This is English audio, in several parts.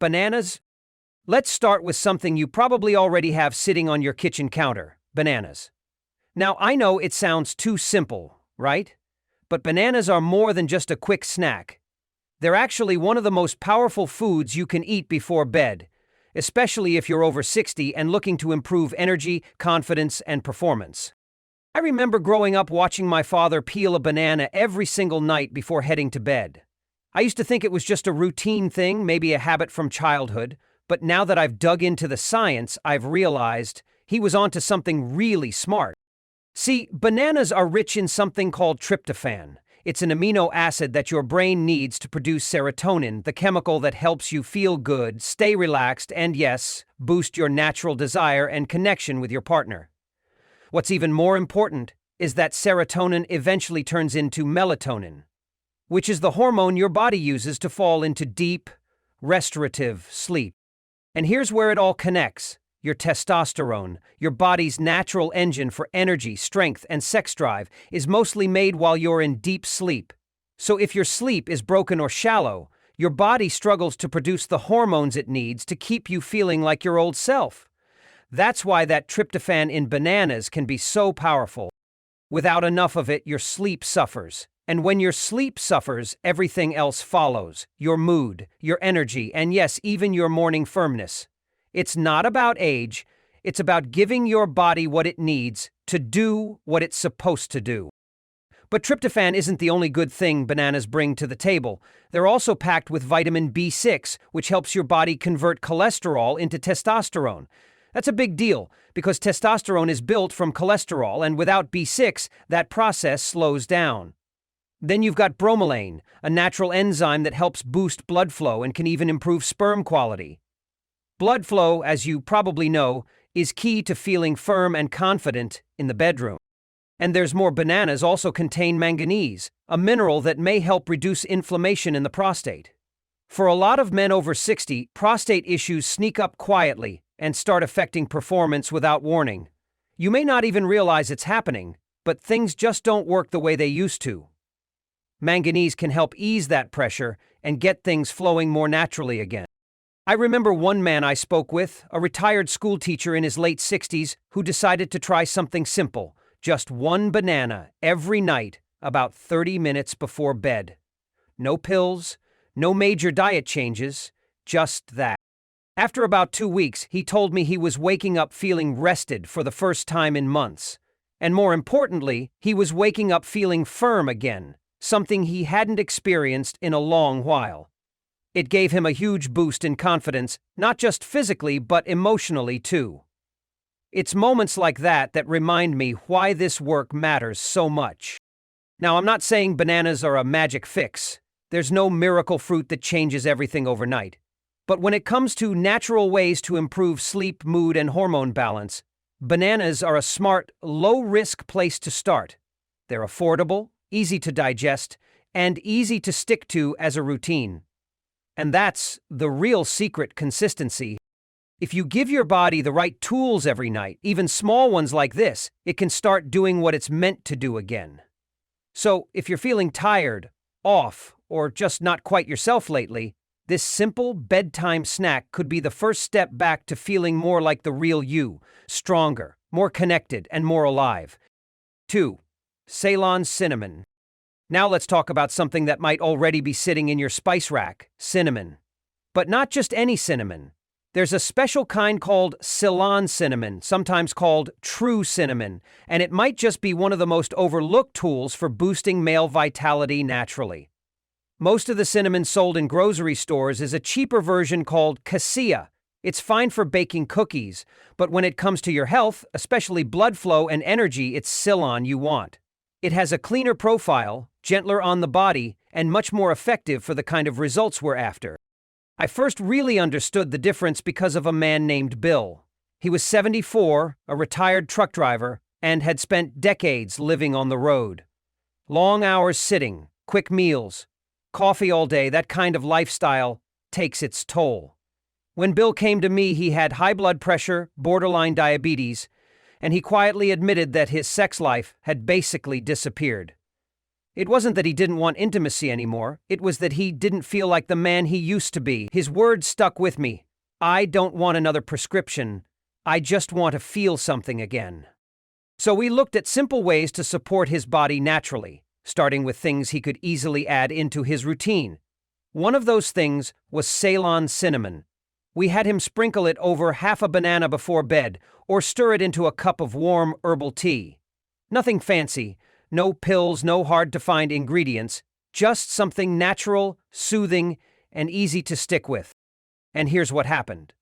Bananas? Let's start with something you probably already have sitting on your kitchen counter: bananas. Now, I know it sounds too simple, right? But bananas are more than just a quick snack. They're actually one of the most powerful foods you can eat before bed, especially if you're over 60 and looking to improve energy, confidence, and performance. I remember growing up watching my father peel a banana every single night before heading to bed. I used to think it was just a routine thing, maybe a habit from childhood, but now that I've dug into the science, I've realized he was onto something really smart. See, bananas are rich in something called tryptophan. It's an amino acid that your brain needs to produce serotonin, the chemical that helps you feel good, stay relaxed, and yes, boost your natural desire and connection with your partner. What's even more important is that serotonin eventually turns into melatonin, which is the hormone your body uses to fall into deep, restorative sleep. And here's where it all connects. Your testosterone, your body's natural engine for energy, strength, and sex drive, is mostly made while you're in deep sleep. So if your sleep is broken or shallow, your body struggles to produce the hormones it needs to keep you feeling like your old self. That's why that tryptophan in bananas can be so powerful. Without enough of it, your sleep suffers. And when your sleep suffers, everything else follows: your mood, your energy, and yes, even your morning firmness. It's not about age, it's about giving your body what it needs to do what it's supposed to do. But tryptophan isn't the only good thing bananas bring to the table. They're also packed with vitamin B6, which helps your body convert cholesterol into testosterone. That's a big deal, because testosterone is built from cholesterol, and without B6, that process slows down. Then you've got bromelain, a natural enzyme that helps boost blood flow and can even improve sperm quality. Blood flow, as you probably know, is key to feeling firm and confident in the bedroom. And there's more. Bananas also contain manganese, a mineral that may help reduce inflammation in the prostate. For a lot of men over 60, prostate issues sneak up quietly and start affecting performance without warning. You may not even realize it's happening, but things just don't work the way they used to. Manganese can help ease that pressure and get things flowing more naturally again. I remember one man I spoke with, a retired school teacher in his late 60s, who decided to try something simple: just one banana every night about 30 minutes before bed. No pills, no major diet changes, just that. After about 2 weeks, he told me he was waking up feeling rested for the first time in months. And more importantly, he was waking up feeling firm again, something he hadn't experienced in a long while. It gave him a huge boost in confidence, not just physically, but emotionally too. It's moments like that that remind me why this work matters so much. Now, I'm not saying bananas are a magic fix. There's no miracle fruit that changes everything overnight. But when it comes to natural ways to improve sleep, mood, and hormone balance, bananas are a smart, low-risk place to start. They're affordable, easy to digest, and easy to stick to as a routine. And that's the real secret: consistency. If you give your body the right tools every night, even small ones like this, it can start doing what it's meant to do again. So, if you're feeling tired, off, or just not quite yourself lately, this simple bedtime snack could be the first step back to feeling more like the real you: stronger, more connected, and more alive. 2. Ceylon Cinnamon. Now let's talk about something that might already be sitting in your spice rack: cinnamon. But not just any cinnamon. There's a special kind called Ceylon Cinnamon, sometimes called true cinnamon, and it might just be one of the most overlooked tools for boosting male vitality naturally. Most of the cinnamon sold in grocery stores is a cheaper version called cassia. It's fine for baking cookies, but when it comes to your health, especially blood flow and energy, it's Ceylon you want. It has a cleaner profile, gentler on the body, and much more effective for the kind of results we're after. I first really understood the difference because of a man named Bill. He was 74, a retired truck driver, and had spent decades living on the road. Long hours sitting, quick meals, coffee all day, that kind of lifestyle takes its toll. When Bill came to me, he had high blood pressure, borderline diabetes, and he quietly admitted that his sex life had basically disappeared. It wasn't that he didn't want intimacy anymore, it was that he didn't feel like the man he used to be. His words stuck with me. I don't want another prescription. I just want to feel something again. So we looked at simple ways to support his body naturally, starting with things he could easily add into his routine. One of those things was Ceylon Cinnamon. We had him sprinkle it over half a banana before bed, or stir it into a cup of warm herbal tea. Nothing fancy, no pills, no hard-to-find ingredients, just something natural, soothing, and easy to stick with. And here's what happened.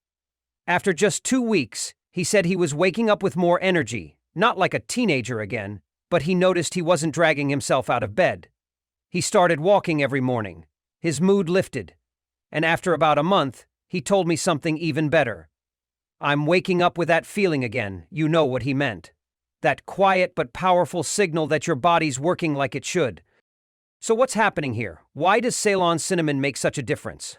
After just 2 weeks, he said he was waking up with more energy, not like a teenager again, but he noticed he wasn't dragging himself out of bed. He started walking every morning. His mood lifted. And after about a month, he told me something even better. I'm waking up with that feeling again. You know what he meant. That quiet but powerful signal that your body's working like it should. So what's happening here? Why does Ceylon Cinnamon make such a difference?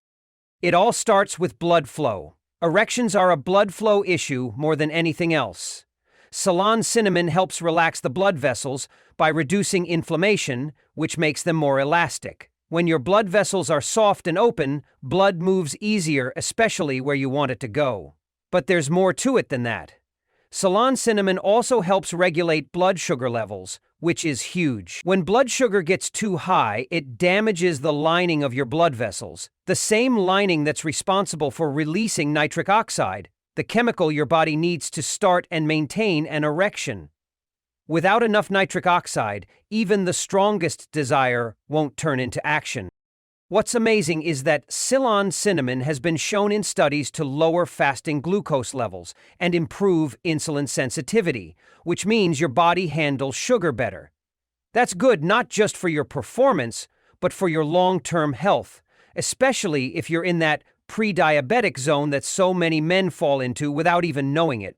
It all starts with blood flow. Erections are a blood flow issue more than anything else. Ceylon Cinnamon helps relax the blood vessels by reducing inflammation, which makes them more elastic. When your blood vessels are soft and open, blood moves easier, especially where you want it to go. But there's more to it than that. Ceylon Cinnamon also helps regulate blood sugar levels, which is huge. When blood sugar gets too high, it damages the lining of your blood vessels, the same lining that's responsible for releasing nitric oxide, the chemical your body needs to start and maintain an erection. Without enough nitric oxide, even the strongest desire won't turn into action. What's amazing is that Ceylon Cinnamon has been shown in studies to lower fasting glucose levels and improve insulin sensitivity, which means your body handles sugar better. That's good not just for your performance, but for your long-term health, especially if you're in that pre-diabetic zone that so many men fall into without even knowing it.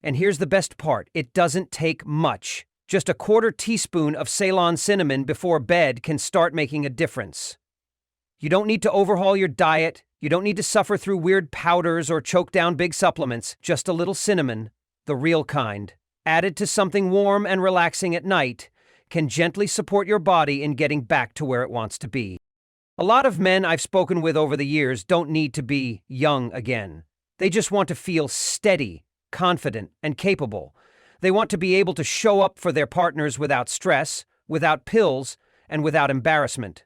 And here's the best part, it doesn't take much. Just a 1/4 teaspoon of Ceylon Cinnamon before bed can start making a difference. You don't need to overhaul your diet, you don't need to suffer through weird powders or choke down big supplements, just a little cinnamon, the real kind, added to something warm and relaxing at night, can gently support your body in getting back to where it wants to be. A lot of men I've spoken with over the years don't need to be young again. They just want to feel steady, confident, and capable. They want to be able to show up for their partners without stress, without pills, and without embarrassment.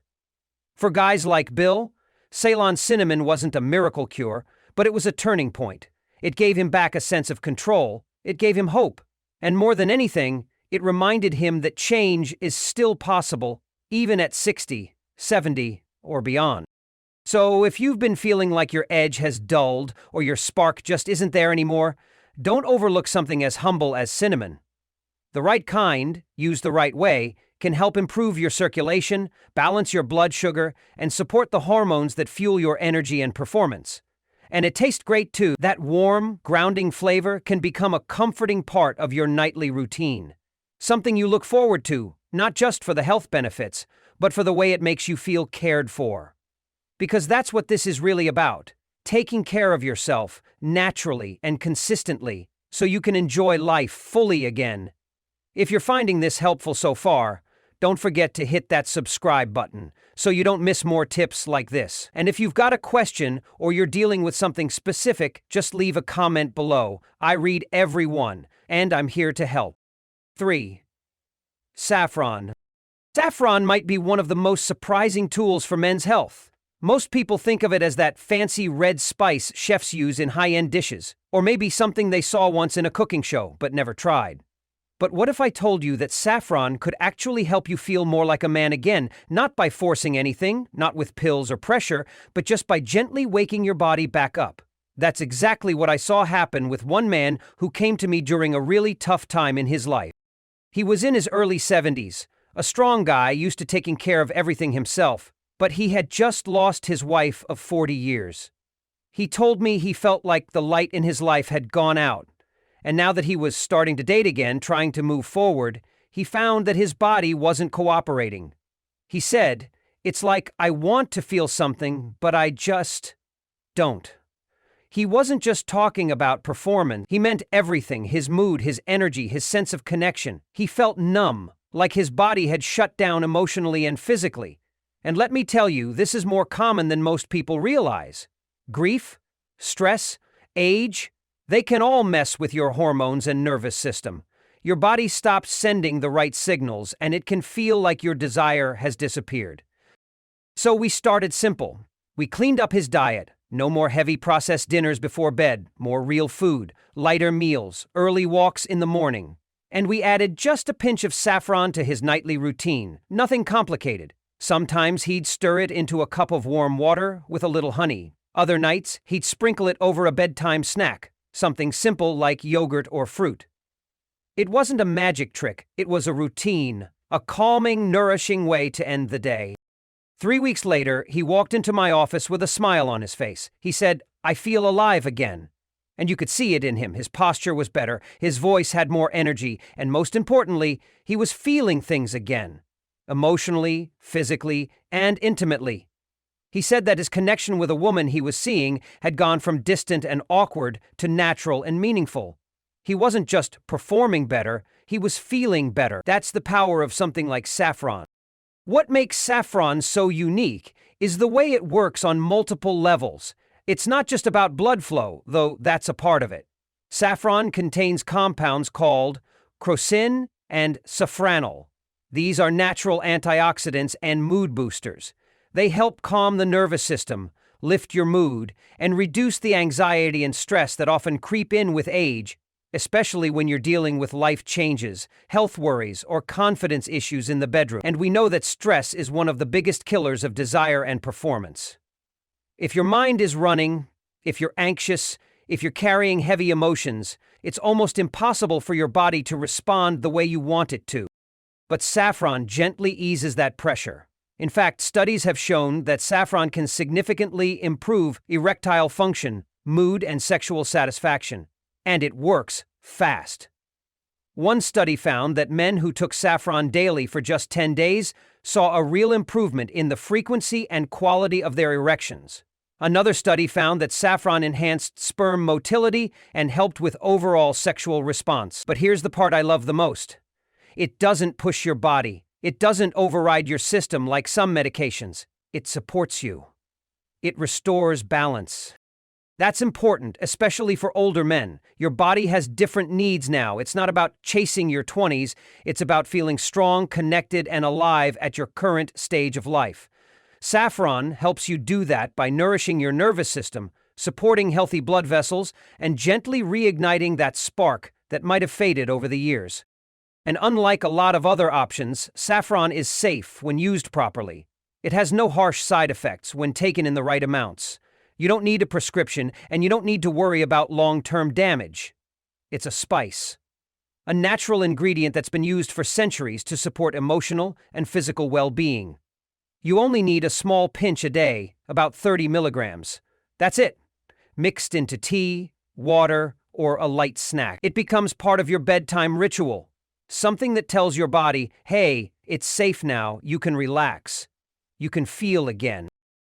For guys like Bill, Ceylon Cinnamon wasn't a miracle cure, but it was a turning point. It gave him back a sense of control, it gave him hope, and more than anything, it reminded him that change is still possible, even at 60, 70, or beyond. So if you've been feeling like your edge has dulled or your spark just isn't there anymore, don't overlook something as humble as cinnamon. The right kind, used the right way, can help improve your circulation, balance your blood sugar, and support the hormones that fuel your energy and performance. And it tastes great too. That warm, grounding flavor can become a comforting part of your nightly routine. Something you look forward to, not just for the health benefits, but for the way it makes you feel cared for. Because that's what this is really about, taking care of yourself naturally and consistently so you can enjoy life fully again. If you're finding this helpful so far, don't forget to hit that subscribe button so you don't miss more tips like this. And if you've got a question or you're dealing with something specific, just leave a comment below. I read every one, and I'm here to help. 3. Saffron. Saffron might be one of the most surprising tools for men's health. Most people think of it as that fancy red spice chefs use in high-end dishes, or maybe something they saw once in a cooking show but never tried. But what if I told you that saffron could actually help you feel more like a man again, not by forcing anything, not with pills or pressure, but just by gently waking your body back up? That's exactly what I saw happen with one man who came to me during a really tough time in his life. He was in his early 70s, a strong guy used to taking care of everything himself, but he had just lost his wife of 40 years. He told me he felt like the light in his life had gone out. And now that he was starting to date again, trying to move forward, he found that his body wasn't cooperating. He said, "It's like I want to feel something, but I just don't." He wasn't just talking about performance, he meant everything, his mood, his energy, his sense of connection. He felt numb, like his body had shut down emotionally and physically. And let me tell you, this is more common than most people realize. Grief, stress, age, they can all mess with your hormones and nervous system. Your body stops sending the right signals, and it can feel like your desire has disappeared. So we started simple. We cleaned up his diet. No more heavy processed dinners before bed, more real food, lighter meals, early walks in the morning. And we added just a pinch of saffron to his nightly routine. Nothing complicated. Sometimes he'd stir it into a cup of warm water with a little honey. Other nights, he'd sprinkle it over a bedtime snack, something simple like yogurt or fruit. It wasn't a magic trick, it was a routine, a calming, nourishing way to end the day. 3 weeks later, he walked into my office with a smile on his face. He said, "I feel alive again." And you could see it in him. His posture was better, his voice had more energy, and most importantly, he was feeling things again. Emotionally, physically, and intimately. He said that his connection with a woman he was seeing had gone from distant and awkward to natural and meaningful. He wasn't just performing better, he was feeling better. That's the power of something like saffron. What makes saffron so unique is the way it works on multiple levels. It's not just about blood flow, though that's a part of it. Saffron contains compounds called crocin and safranol. These are natural antioxidants and mood boosters. They help calm the nervous system, lift your mood, and reduce the anxiety and stress that often creep in with age, especially when you're dealing with life changes, health worries, or confidence issues in the bedroom. And we know that stress is one of the biggest killers of desire and performance. If your mind is running, if you're anxious, if you're carrying heavy emotions, it's almost impossible for your body to respond the way you want it to. But saffron gently eases that pressure. In fact, studies have shown that saffron can significantly improve erectile function, mood, and sexual satisfaction. And it works fast. One study found that men who took saffron daily for just 10 days saw a real improvement in the frequency and quality of their erections. Another study found that saffron enhanced sperm motility and helped with overall sexual response. But here's the part I love the most. It doesn't push your body. It doesn't override your system like some medications. It supports you. It restores balance. That's important, especially for older men. Your body has different needs now. It's not about chasing your 20s. It's about feeling strong, connected, and alive at your current stage of life. Saffron helps you do that by nourishing your nervous system, supporting healthy blood vessels, and gently reigniting that spark that might have faded over the years. And unlike a lot of other options, saffron is safe when used properly. It has no harsh side effects when taken in the right amounts. You don't need a prescription, and you don't need to worry about long-term damage. It's a spice, a natural ingredient that's been used for centuries to support emotional and physical well-being. You only need a small pinch a day, about 30 milligrams. That's it. Mixed into tea, water, or a light snack. It becomes part of your bedtime ritual. Something that tells your body, hey, it's safe now, you can relax. You can feel again.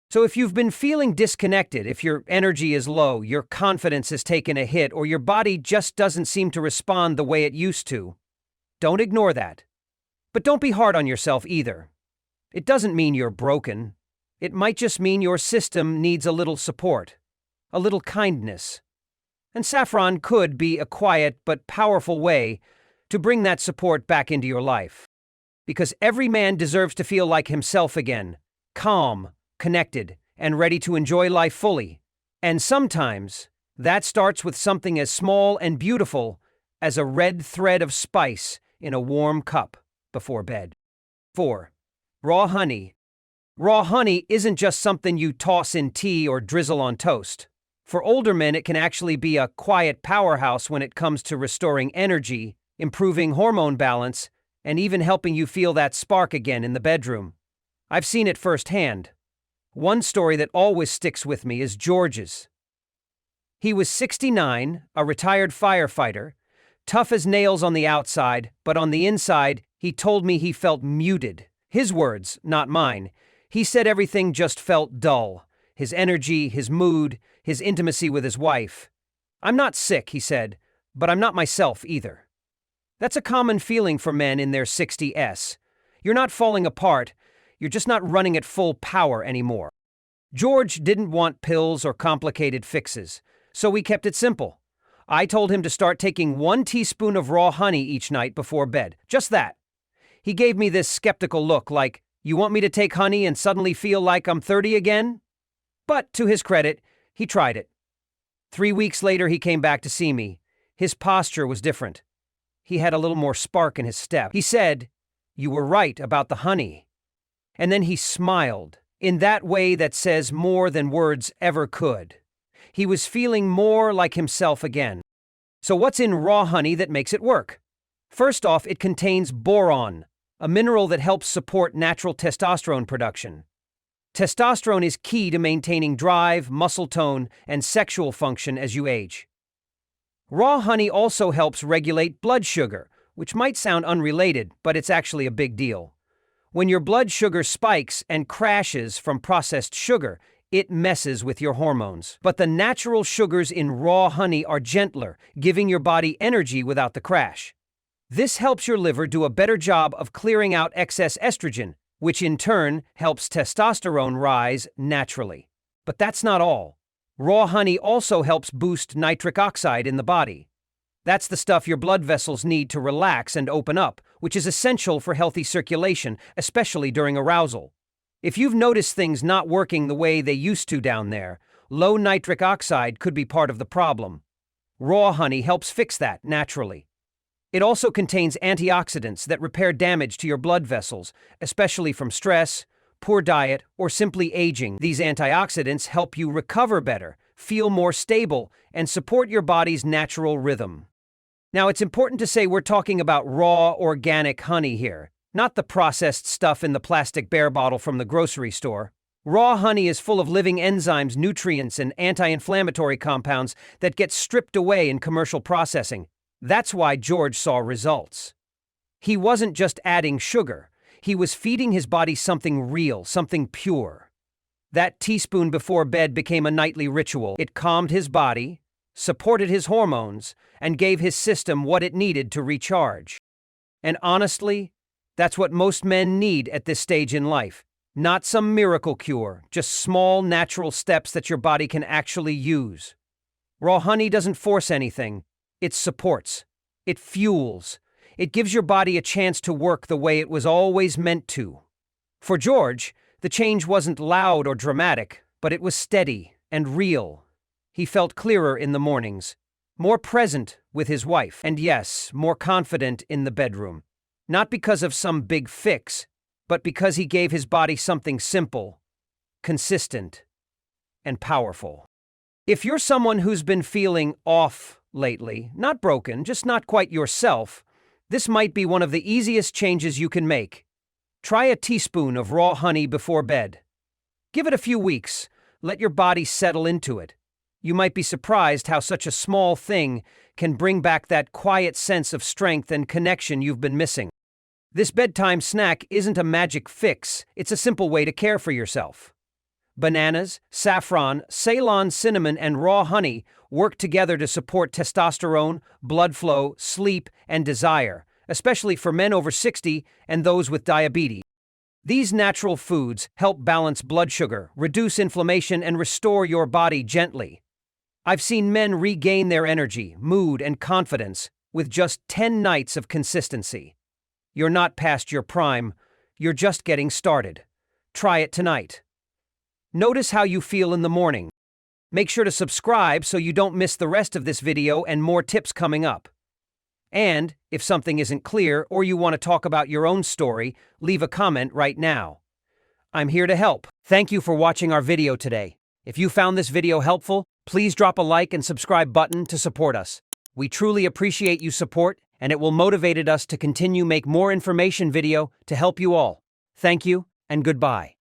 So if you've been feeling disconnected, if your energy is low, your confidence has taken a hit, or your body just doesn't seem to respond the way it used to, don't ignore that. But don't be hard on yourself either. It doesn't mean you're broken. It might just mean your system needs a little support, a little kindness. And saffron could be a quiet but powerful way to bring that support back into your life. Because every man deserves to feel like himself again, calm, connected, and ready to enjoy life fully. And sometimes, that starts with something as small and beautiful as a red thread of spice in a warm cup before bed. 4. Raw honey. Raw honey isn't just something you toss in tea or drizzle on toast. For older men, it can actually be a quiet powerhouse when it comes to restoring energy, improving hormone balance, and even helping you feel that spark again in the bedroom. I've seen it firsthand. One story that always sticks with me is George's. He was 69, a retired firefighter, tough as nails on the outside, but on the inside, he told me he felt muted. His words, not mine. He said everything just felt dull. His energy, his mood, his intimacy with his wife. I'm not sick, he said, but I'm not myself either. That's a common feeling for men in their 60s. You're not falling apart, you're just not running at full power anymore. George didn't want pills or complicated fixes, so we kept it simple. I told him to start taking 1 teaspoon of raw honey each night before bed. Just that. He gave me this skeptical look like, "You want me to take honey and suddenly feel like I'm 30 again?" But to his credit, he tried it. 3 weeks later, he came back to see me. His posture was different. He had a little more spark in his step. He said, "You were right about the honey." And then he smiled, in that way that says more than words ever could. He was feeling more like himself again. So what's in raw honey that makes it work? First off, it contains boron, a mineral that helps support natural testosterone production. Testosterone is key to maintaining drive, muscle tone, and sexual function as you age. Raw honey also helps regulate blood sugar, which might sound unrelated, but it's actually a big deal. When your blood sugar spikes and crashes from processed sugar, it messes with your hormones. But the natural sugars in raw honey are gentler, giving your body energy without the crash. This helps your liver do a better job of clearing out excess estrogen, which in turn helps testosterone rise naturally. But that's not all. Raw honey also helps boost nitric oxide in the body. That's the stuff your blood vessels need to relax and open up, which is essential for healthy circulation, especially during arousal. If you've noticed things not working the way they used to down there, low nitric oxide could be part of the problem. Raw honey helps fix that naturally. It also contains antioxidants that repair damage to your blood vessels, especially from stress, poor diet, or simply aging. These antioxidants help you recover better, feel more stable, and support your body's natural rhythm. Now, it's important to say we're talking about raw, organic honey here, not the processed stuff in the plastic bear bottle from the grocery store. Raw honey is full of living enzymes, nutrients, and anti-inflammatory compounds that get stripped away in commercial processing. That's why George saw results. He wasn't just adding sugar. He was feeding his body something real, something pure. That teaspoon before bed became a nightly ritual. It calmed his body, supported his hormones, and gave his system what it needed to recharge. And honestly, that's what most men need at this stage in life. Not some miracle cure, just small, natural steps that your body can actually use. Raw honey doesn't force anything. It supports. It fuels. It gives your body a chance to work the way it was always meant to. For George, the change wasn't loud or dramatic, but it was steady and real. He felt clearer in the mornings, more present with his wife, and yes, more confident in the bedroom. Not because of some big fix, but because he gave his body something simple, consistent, and powerful. If you're someone who's been feeling off lately, not broken, just not quite yourself, this might be one of the easiest changes you can make. Try a teaspoon of raw honey before bed. Give it a few weeks. Let your body settle into it. You might be surprised how such a small thing can bring back that quiet sense of strength and connection you've been missing. This bedtime snack isn't a magic fix, it's a simple way to care for yourself. Bananas, saffron, Ceylon cinnamon, and raw honey work together to support testosterone, blood flow, sleep, and desire, especially for men over 60 and those with diabetes. These natural foods help balance blood sugar, reduce inflammation, and restore your body gently. I've seen men regain their energy, mood, and confidence with just 10 nights of consistency. You're not past your prime, you're just getting started. Try it tonight. Notice how you feel in the morning. Make sure to subscribe so you don't miss the rest of this video and more tips coming up. And, if something isn't clear or you want to talk about your own story, leave a comment right now. I'm here to help. Thank you for watching our video today. If you found this video helpful, please drop a like and subscribe button to support us. We truly appreciate your support, and it will motivate us to continue make more information video to help you all. Thank you, and goodbye.